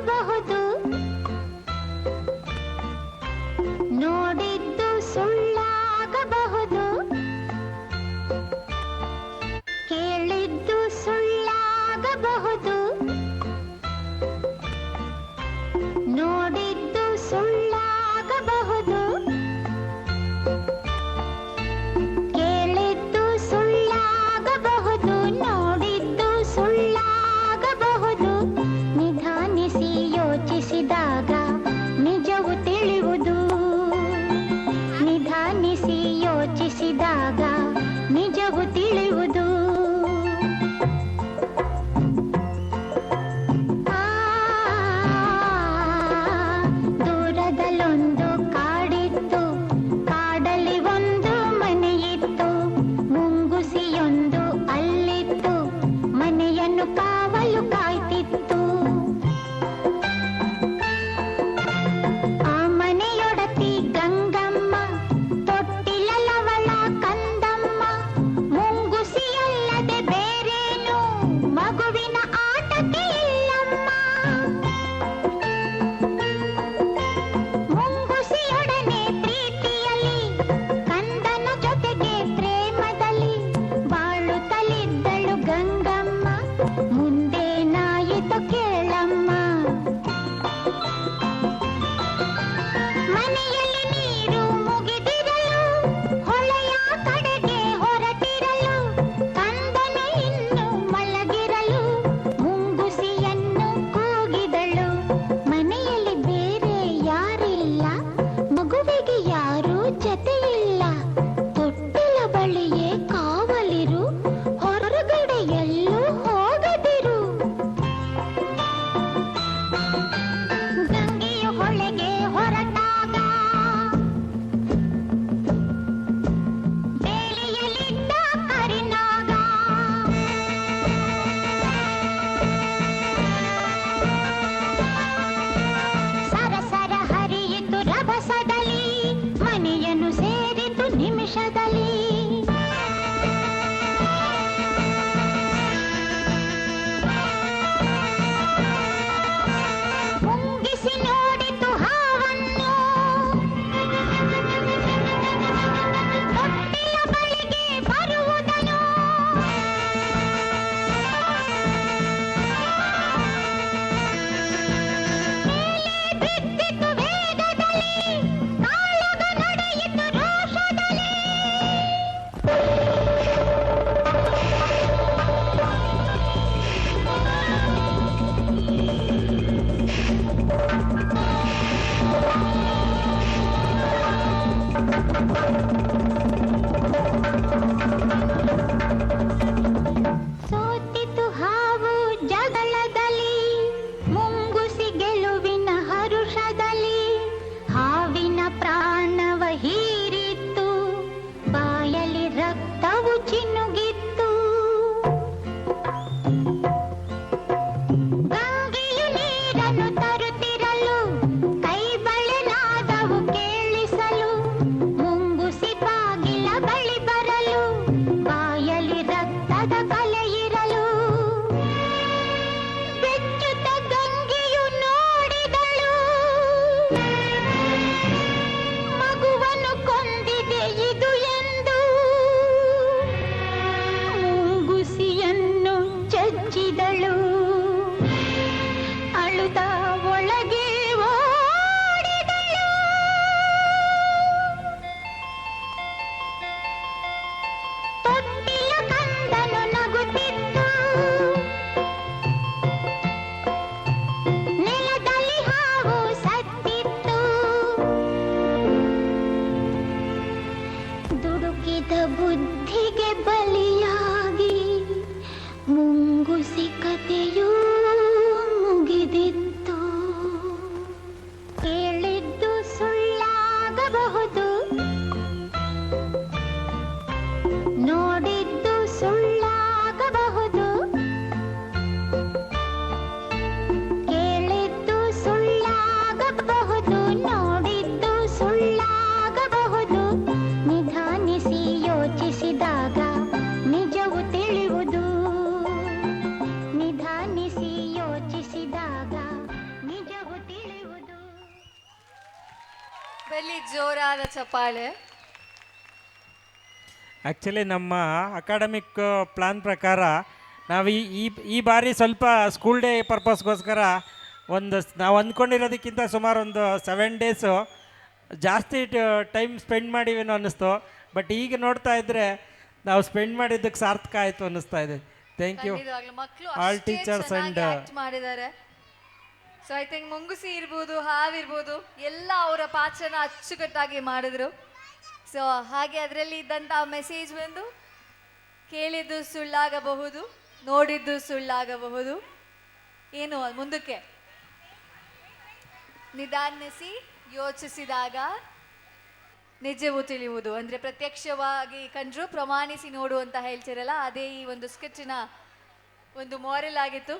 ಸುಳ್ಳಾಗಬಹುದು, ನೋಡಿದ್ದು ಸುಳ್ಳಾಗಬಹುದು, ಕೇಳಿದ್ದು ಸುಳ್ಳಾಗಬಹುದು, ನೋಡಿದ್ದು ಸುಳ್ಳಾಗಬಹುದು, ಕೇಳಿದ್ದು ಸುಳ್ಳಾಗಬಹುದು, ನೋಡಿದ್ದು ಸುಳ್ಳಾಗಬಹುದು. ನಿಧಾನಿಸಿ ಯೋಚಿಸಿದಾಗ ನಿಜವು ತಿಳಿಯುವುದು, ನಿಧಾನಿಸಿ ಯೋಚಿಸಿದಾಗ ನಿಜವು ತಿಳಿಯುವುದು. ದೂರದಲ್ಲೊಂದು ಕಾಡಿತ್ತು, ಕಾಡಲ್ಲಿ ಒಂದು ಮನೆಯಿತ್ತು, ಮುಂಗುಸಿಯೊಂದು ಅಲ್ಲಿತ್ತು, ಮನೆಯನ್ನು ಕಾವಲು ಕಾಯ್ತಿತ್ತು. ಆ ಮನೆಯೊಡತಿ ಗಂಗಮ್ಮ, ತೊಟ್ಟಿಲವಳ ಕಂದಮ್ಮ, ಮುಂಗುಸಿಯಲ್ಲದೆ ಬೇರೇನು ಮಗುವಿನ ಆಟಕ್ಕೆ ಇಲ್ಲಮ್ಮ. ಮುಂಗುಸಿಯೊಡನೆ ಪ್ರೀತಿಯಲ್ಲಿ, ಕಂದನ ಜೊತೆಗೆ ಪ್ರೇಮದಲ್ಲಿ ಬಾಳುತ್ತಲಿದ್ದಳು ಗಂಗಮ್ಮ. ಮುಂದೇನಾಯಿತು ಕೇಳಮ್ಮ. ಮನೆಯಲ್ಲಿ ನೀರು ಮುಗಿದಿರಲು, ಹೊಳೆಯ ಕಡೆಗೆ ಹೊರಟಿರಲು, ಕಂದನು ಇನ್ನು ಮಲಗಿರಲು ಮುಂಗುಸಿಯನ್ನು ಕೂಗಿದಳು. ಮನೆಯಲ್ಲಿ ಬೇರೆ ಯಾರಿಲ್ಲ, ಮಗುವಿಗೆ ಯಾರೂ ಜೊತೆಯಿಲ್ಲ, ತೊಟ್ಟಿಲ ಬಳಿಯೇ ಕಾವಲಿರು, ಹೊರಗಡೆ ಎಲ್ಲೂ ಹೋಗದಿರು. ಗಂಗೆಯು ಹೊಳೆಗೆ ಹೊರಟಾಗ ಬೇಲಿಯಲ್ಲಿದ್ದ ಕರಿನಾಗ, ಸರಸರ ಹರಿಯಿತು ರಭಸದಲ್ಲಿ, ಮನೆಯನ್ನು ಸೇರಿತು ನಿಮಿಷದಲ್ಲಿ. ಮುಂಗಿಸಿ ನೋಡಿತು ಹಾವನ್ನು, ತೊಟ್ಟಿಲ ಬಳಿಗೆ ಬರುವುದನು. ಮೇಲೆ ಬಿದ್ದಿತು ವೇಗದಲ್ಲಿ, ಕಾಳಗ ನಡೆಯಿತು ರೋಷದಲ್ಲಿ. ಸೋತಿತು ಹಾವು ಜಗಳದಲ್ಲಿ, ಮುಂಗುಸಿ ಗೆಲುವಿನ ಹರುಷದಲ್ಲಿ, ಹಾವಿನ ಪ್ರಾಣವ ಹೀರಿತ್ತು, ಬಾಯಲ್ಲಿ ರಕ್ತವು ಚಿನುಗಿತ್ತು. ಗಂಗೆಯು ನೀರನ್ನು ತರುತ್ತಿರಲು, ಕೈ ಬಳೆನಾದವು ಕೇಳಿಸಲು, ಮುಂಗುಸಿ ಬಾಗಿಲ ಬಳಿ ಬರಲು, ಬಾಯಲ್ಲಿ ರಕ್ತದ ಕಲೆಯಿರಲು. ಬೆಚ್ಚುತ್ತ ಗಂಗೆಯು ನೋಡಿದಳು, ಮಗುವನ್ನು ಕೊಂದಿದೆ ಇದು ಎಂದು. ಮುಂಗುಸಿಯನ್ನು ಚಚ್ಚಿದಳು, ಅಳುತ್ತ ಒಳಗೆ ಓಡಿದಳು. ತೊಟ್ಟಿಲ ಕಂದನು ನಗು ಬಲ್ಲಿ ಜೋರಾದ ಚಪ್ಪಾಳೆ. ಆ್ಯಕ್ಚುಲಿ ನಮ್ಮ ಅಕಾಡೆಮಿಕ್ ಪ್ಲ್ಯಾನ್ ಪ್ರಕಾರ ನಾವು ಈ ಈ ಈ ಬಾರಿ ಸ್ವಲ್ಪ ಸ್ಕೂಲ್ ಡೇ ಪರ್ಪಸ್ಗೋಸ್ಕರ ನಾವು ಅಂದ್ಕೊಂಡಿರೋದಕ್ಕಿಂತ ಸುಮಾರು ಒಂದು 7 ಡೇಸು ಜಾಸ್ತಿ ಟೈಮ್ ಸ್ಪೆಂಡ್ ಮಾಡಿವೇನೋ ಅನ್ನಿಸ್ತು. ಬಟ್ ಈಗ ನೋಡ್ತಾ ಇದ್ದರೆ ನಾವು ಸ್ಪೆಂಡ್ ಮಾಡಿದ್ದಕ್ಕೆ ಸಾರ್ಥಕ ಆಯಿತು ಅನ್ನಿಸ್ತಾ ಇದೆ. ಥ್ಯಾಂಕ್ ಯು ಮಕ್ಕಳು ಆಲ್ ಟೀಚರ್ಸ್ ಆ್ಯಂಡ್ ಮಾಡಿದ್ದಾರೆ. ಸೊ ಐ ಥಿಂಕ್ ಮುಂಗುಸಿ ಇರ್ಬೋದು, ಹಾವಿರ್ಬೋದು, ಎಲ್ಲ ಅವರ ಪಾತ್ರನ ಅಚ್ಚುಕಟ್ಟಾಗಿ ಮಾಡಿದ್ರು. ಸೊ ಹಾಗೆ ಅದರಲ್ಲಿ ಇದ್ದಂಥ ಮೆಸೇಜ್ ಬಂದು ಕೇಳಿದ್ದು ಸುಳ್ಳಾಗಬಹುದು, ನೋಡಿದ್ದು ಸುಳ್ಳಾಗಬಹುದು, ಏನು ಮುಂದಕ್ಕೆ ನಿಧಾನಿಸಿ ಯೋಚಿಸಿದಾಗ ನಿಜವೂ ತಿಳಿಯುವುದು. ಅಂದರೆ ಪ್ರತ್ಯಕ್ಷವಾಗಿ ಕಂಡ್ರು ಪ್ರಮಾಣಿಸಿ ನೋಡು ಅಂತ ಹೇಳ್ತಿರಲ್ಲ, ಅದೇ ಈ ಒಂದು ಸ್ಕೆಚ್ಚಿನ ಒಂದು ಮಾರಲ್ ಆಗಿತ್ತು.